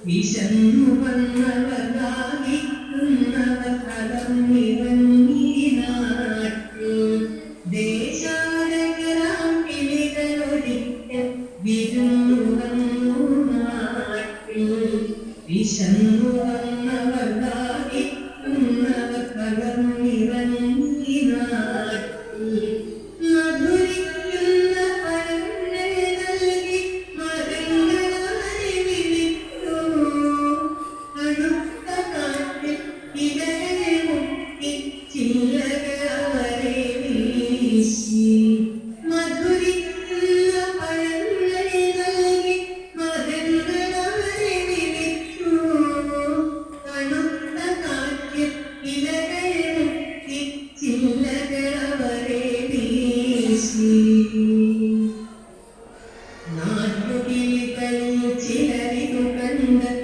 വിശന്നു വന്നവർ ദാഹിക്കുന്നവർ കടന്നിറങ്ങി നാട്ടിൽ ദേശാടകരാം കിളികളൊരിക്കൽ വിരുന്നു വന്നു നാട്ടിൽ വിശന്നു വന്നവർ ദാഹിക്കുന്നവർ കടന്നിറങ്ങി നാട്ടിൽ മധുരിക്കുന്ന പഴങ്ങൾ നൽകി മരങ്ങളായി വിളിച്ചു അടുത്ത കാറ്റിൽ ഇലകളെ മുക്കി ചില്ലകളവരെ വീശി മധുരിക്കുന്ന പഴങ്ങൾ നൽകി മരങ്ങളായി വിളിച്ചു അടുത്ത കാറ്റിൽ ഇലകളെ മുക്കി ചില്ലകളവരെ നാട്ടുകിളികളിൽ ചിലരിതു കണ്ട്